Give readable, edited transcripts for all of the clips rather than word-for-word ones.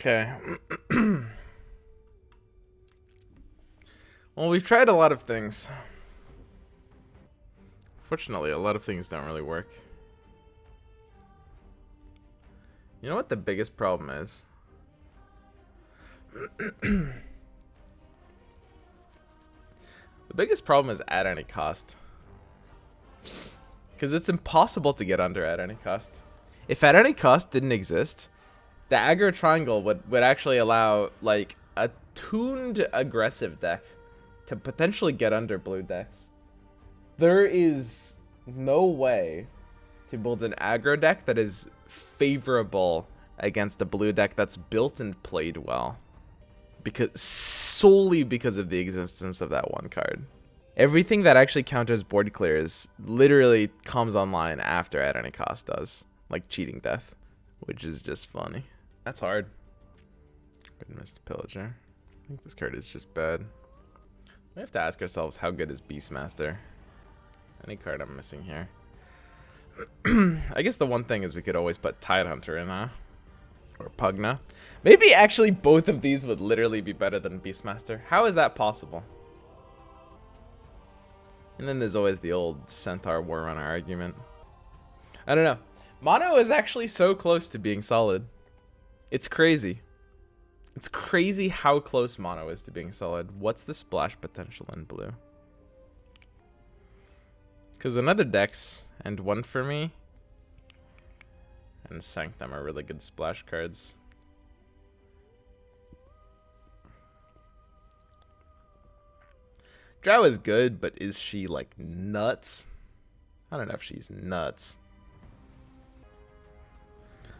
Okay. Well, we've tried a lot of things. Fortunately, a lot of things don't really work. You know what the biggest problem is? The biggest problem is at any cost. Because it's impossible to get under at any cost. If at any cost didn't exist, the aggro triangle would actually allow like a tuned aggressive deck to potentially get under blue decks. There is no way to build an aggro deck that is favorable against a blue deck that's built and played well. Solely because of the existence of that one card. Everything that actually counters board clears literally comes online after at any cost does. Like cheating death. Which is just funny. That's hard. Good Mr. Pillager. I think this card is just bad. We have to ask ourselves, how good is Beastmaster? Any card I'm missing here? I guess the one thing is we could always put Tidehunter in, huh? Or Pugna. Maybe actually both of these would literally be better than Beastmaster. How is that possible? And then there's always the old Centaur Warrunner argument. I don't know. Mono is actually so close to being solid. It's crazy. It's crazy how close mono is to being solid. What's the splash potential in blue? Because another Dex and one for me and Sanctum are really good splash cards. Drow is good, but is she like nuts? I don't know if she's nuts.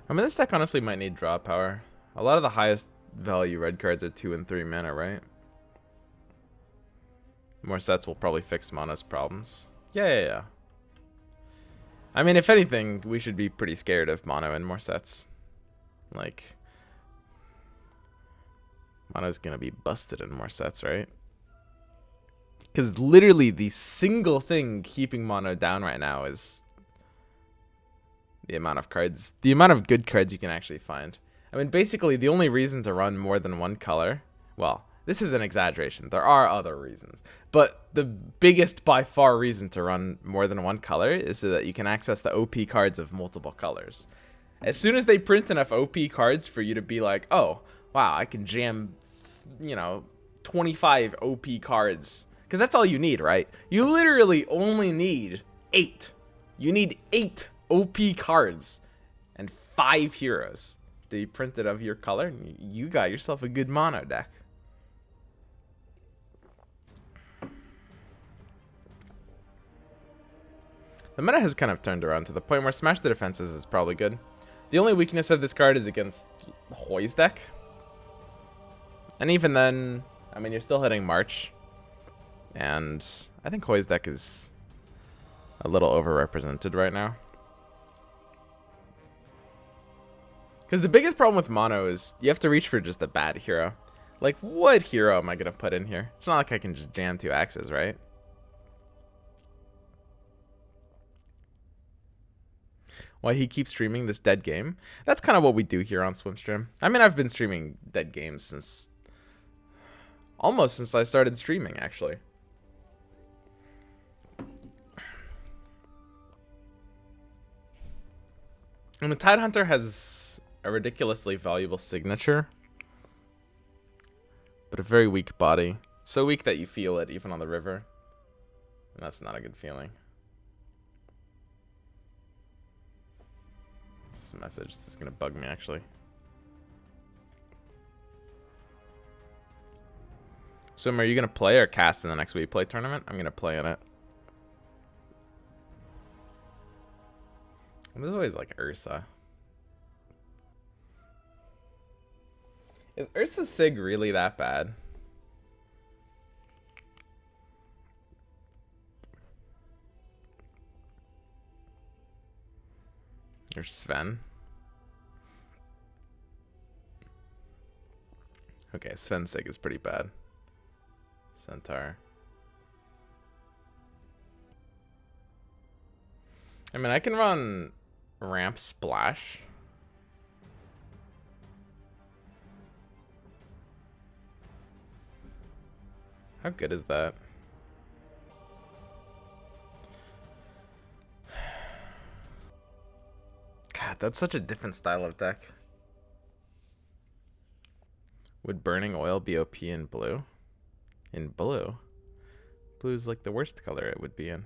I mean, this deck honestly might need draw power. A lot of the highest value red cards are 2 and 3 mana, right? More sets will probably fix mono's problems. Yeah. I mean, if anything, we should be pretty scared of mono and more sets. Like, mono's gonna be busted in more sets, right? Because literally the single thing keeping mono down right now is the amount of cards, the amount of good cards you can actually find. I mean, basically the only reason to run more than one color, well, this is an exaggeration. There are other reasons, but the biggest by far reason to run more than one color is so that you can access the OP cards of multiple colors. As soon as they print enough OP cards for you to be like, oh, wow, I can jam, 25 OP cards. Because that's all you need, right? You literally only need 8. You need 8 OP cards and 5 heroes to be printed of your color. And you got yourself a good mono deck. The meta has kind of turned around to the point where Smash the Defenses is probably good. The only weakness of this card is against Hoy's deck. And even then, I mean, you're still hitting March. And I think Hoy's deck is a little overrepresented right now. Because the biggest problem with mono is you have to reach for just a bad hero. Like, what hero am I going to put in here? It's not like I can just jam 2 axes, right? Why he keeps streaming this dead game? That's kind of what we do here on Swimstream. I mean, I've been streaming dead games since almost since I started streaming, actually. And the Tidehunter has a ridiculously valuable signature, but a very weak body. So weak that you feel it even on the river. And that's not a good feeling. This message is going to bug me, actually. Swim, are you going to play or cast in the next We Play tournament? I'm going to play in it. There's always like Ursa. Is Ursa Sig really that bad? Or Sven? Okay, Sven Sig is pretty bad. Centaur. I mean, I can run Ramp Splash. How good is that? God, that's such a different style of deck. Would Burning Oil be OP in blue? In blue? Blue's like the worst color it would be in.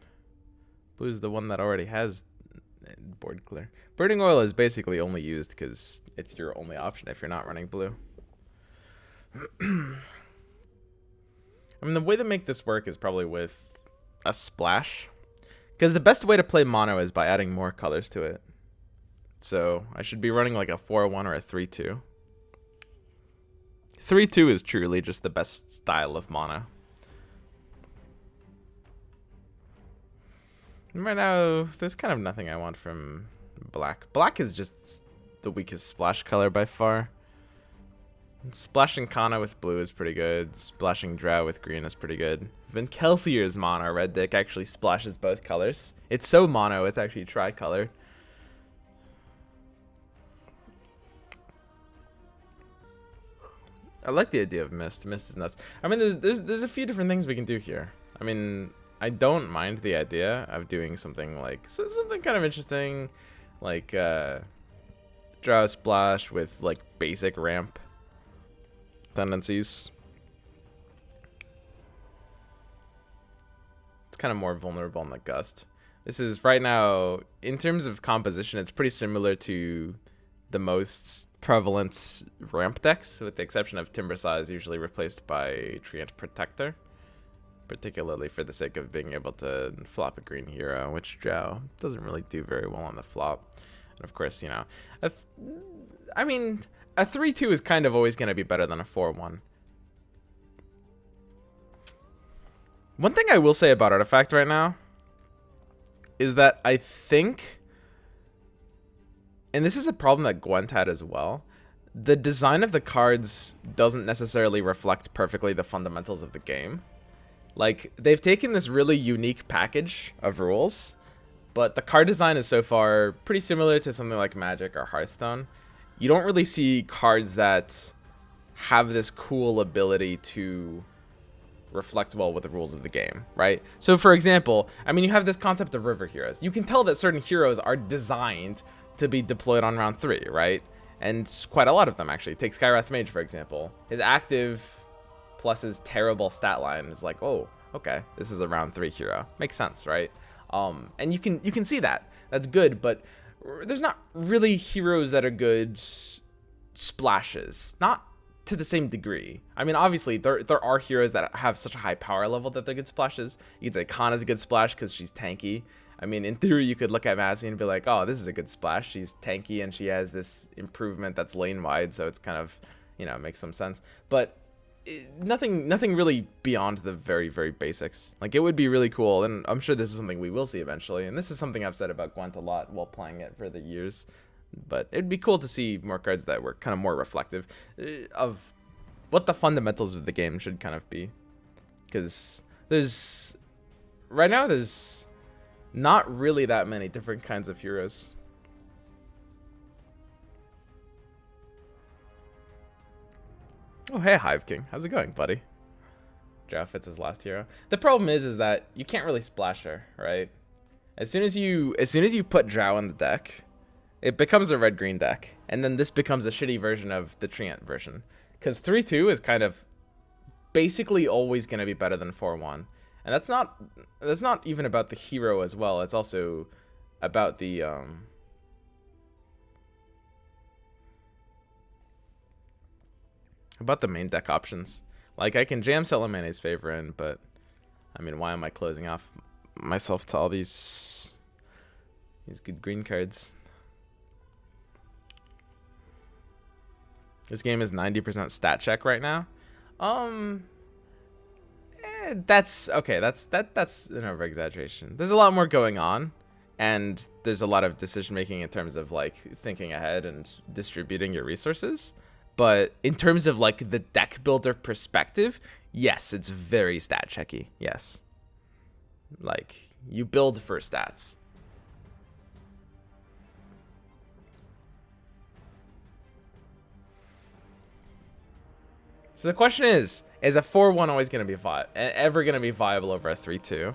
Blue's the one that already has board clear. Burning Oil is basically only used because it's your only option if you're not running blue. I mean, the way to make this work is probably with a splash. Because the best way to play mono is by adding more colors to it. So I should be running like a 4-1 or a 3-2. 3-2 is truly just the best style of mono. Right now, there's kind of nothing I want from black. Black is just the weakest splash color by far. Splashing Kana with blue is pretty good. Splashing Drow with green is pretty good. Even Kelsier's mono red deck actually splashes both colors. It's so mono, it's actually tricolor. I like the idea of Mist. Mist is nuts. I mean, there's a few different things we can do here. I mean, I don't mind the idea of doing something like something kind of interesting, like Drow Splash with like basic ramp tendencies. It's kind of more vulnerable in the Gust. This is right now, in terms of composition, it's pretty similar to the most prevalent ramp decks, with the exception of Timber Size, usually replaced by Treant Protector, particularly for the sake of being able to flop a green hero, which Drow doesn't really do very well on the flop. And of course, you know, I mean, a 3-2 is kind of always going to be better than a 4-1. One thing I will say about Artifact right now is that I think, and this is a problem that Gwent had as well, the design of the cards doesn't necessarily reflect perfectly the fundamentals of the game. Like, they've taken this really unique package of rules, but the card design is so far pretty similar to something like Magic or Hearthstone. You don't really see cards that have this cool ability to reflect well with the rules of the game, right? So for example, I mean, you have this concept of river heroes. You can tell that certain heroes are designed to be deployed on round 3, right? And quite a lot of them, actually. Take Skywrath Mage, for example. His active plus his terrible stat line is like, oh, okay, this is a round 3 hero. Makes sense, right? And you can see that. That's good, but there's not really heroes that are good splashes. Not to the same degree. I mean, obviously, there are heroes that have such a high power level that they're good splashes. You could say Kana's a good splash because she's tanky. I mean, in theory, you could look at Mazzy and be like, oh, this is a good splash. She's tanky and she has this improvement that's lane wide, so it's kind of, you know, makes some sense. But nothing really beyond the very, very basics. Like, it would be really cool, and I'm sure this is something we will see eventually, and this is something I've said about Gwent a lot while playing it for the years, but it'd be cool to see more cards that were kind of more reflective of what the fundamentals of the game should kind of be. Because right now there's not really that many different kinds of heroes. Oh, hey, Hive King. How's it going, buddy? Drow fits his last hero. The problem is that you can't really splash her, right? As soon as you put Drow in the deck, it becomes a red-green deck. And then this becomes a shitty version of the Treant version. Because 3-2 is kind of basically always going to be better than 4-1. And that's not even about the hero as well. It's also about the main deck options. Like, I can jam Selemene's favor in, but I mean, why am I closing off myself to all these good green cards? This game is 90% stat check right now. That's okay. That's an over exaggeration. There's a lot more going on, and there's a lot of decision making in terms of like thinking ahead and distributing your resources. But in terms of like the deck builder perspective, yes, it's very stat checky. Yes, like you build for stats. So the question is a 4-1 always going to be ever going to be viable over a 3-2?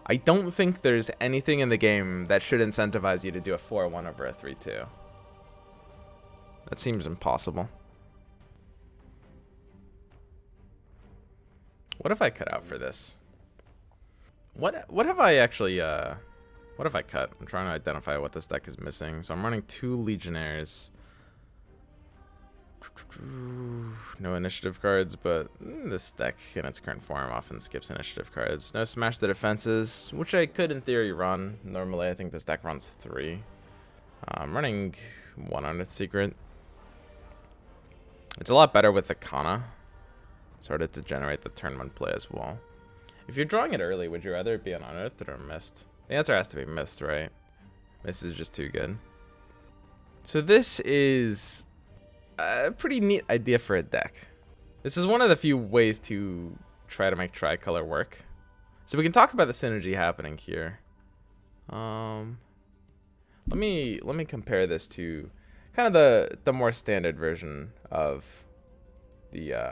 I don't think there's anything in the game that should incentivize you to do a 4-1 over a 3-2. That seems impossible. What if I cut out for this? What have I actually what if I cut? I'm trying to identify what this deck is missing. So I'm running 2 Legionnaires. No initiative cards, but this deck in its current form often skips initiative cards. No Smash the Defenses, which I could in theory run. Normally I think this deck runs 3. I'm running 1 Unearthed Secret. It's a lot better with the Kana. Started to generate the turn 1 play as well. If you're drawing it early, would you rather it be an Unearthed or a Mist? The answer has to be Mist, right? Mist is just too good. So this is a pretty neat idea for a deck. This is one of the few ways to try to make Tricolor work. So we can talk about the synergy happening here. Let me compare this to kind of the more standard version of the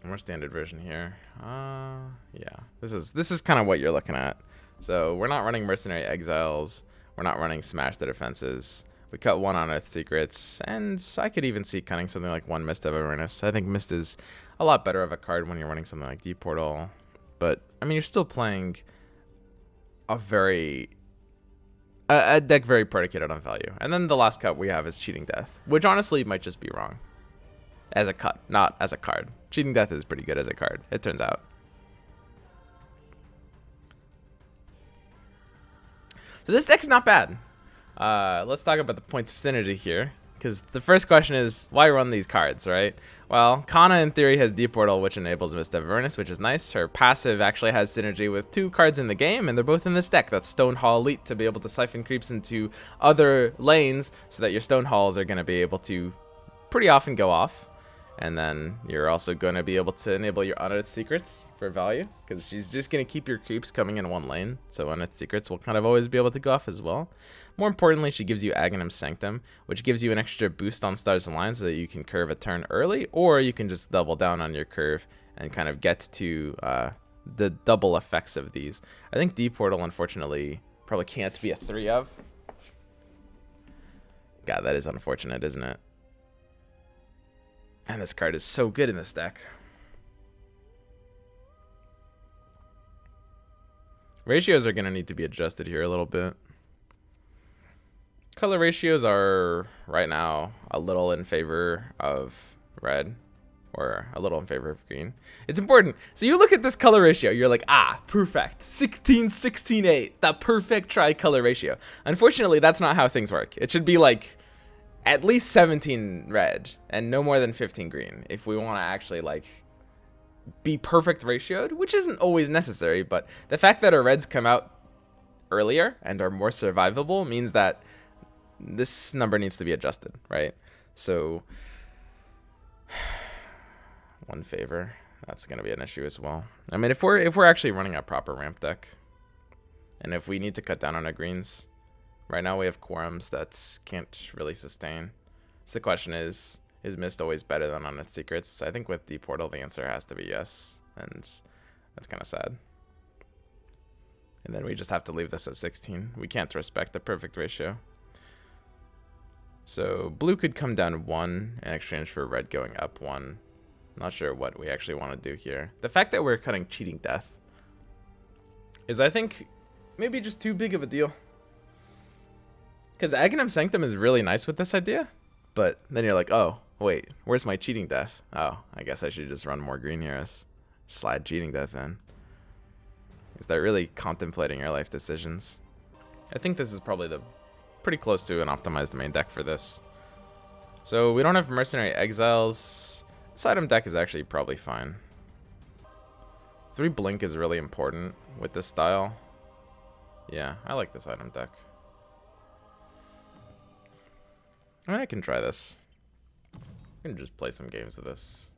more standard version here. Yeah, this is kind of what you're looking at. So we're not running Mercenary Exiles. We're not running Smash the Defenses. We cut 1 Unearthed Secrets, and I could even see cutting something like 1 Mist of Awareness. I think Mist is a lot better of a card when you're running something like Deep Portal. But, I mean, you're still playing a deck very predicated on value. And then the last cut we have is Cheating Death, which honestly might just be wrong. As a cut, not as a card. Cheating Death is pretty good as a card, it turns out. So this deck's not bad. Let's talk about the points of synergy here, because the first question is, why run these cards, right? Well, Kana in theory has Deep Portal, which enables Mist of Avernus, which is nice. Her passive actually has synergy with 2 cards in the game, and they're both in this deck. That's Stone Hall Elite, to be able to siphon creeps into other lanes, so that your Stone Halls are going to be able to pretty often go off. And then you're also going to be able to enable your Unearthed Secrets for value, because she's just going to keep your creeps coming in one lane. So Unearthed Secrets will kind of always be able to go off as well. More importantly, she gives you Aghanim Sanctum, which gives you an extra boost on Stars Align so that you can curve a turn early, or you can just double down on your curve and kind of get to the double effects of these. I think Deep Portal, unfortunately, probably can't be a 3 of. God, that is unfortunate, isn't it? And this card is so good in this deck. Ratios are going to need to be adjusted here a little bit. Color ratios are, right now, a little in favor of red, or a little in favor of green. It's important. So you look at this color ratio, you're like, perfect. 16, 16, 8. The perfect tricolor ratio. Unfortunately, that's not how things work. It should be like at least 17 red and no more than 15 green if we want to actually like be perfect ratioed, which isn't always necessary, but the fact that our reds come out earlier and are more survivable means that this number needs to be adjusted, right? So 1 favor, that's going to be an issue as well. I mean, if we're actually running a proper ramp deck, and if we need to cut down on our greens, right now we have quorums that can't really sustain. So the question is Mist always better than Unearthed Secrets? I think with Deep Portal the answer has to be yes, and that's kind of sad. And then we just have to leave this at 16. We can't respect the perfect ratio. So blue could come down 1 in exchange for red going up 1. Not sure what we actually want to do here. The fact that we're cutting Cheating Death is, I think, maybe just too big of a deal. Because Aghanim Sanctum is really nice with this idea, but then you're like, oh, wait, where's my Cheating Death? Oh, I guess I should just run more Green Heroes. Slide Cheating Death in. Is that really contemplating your life decisions? I think this is probably pretty close to an optimized main deck for this. So we don't have Mercenary Exiles. This item deck is actually probably fine. 3 Blink is really important with this style. Yeah, I like this item deck. I mean, I can try this. I can just play some games with this.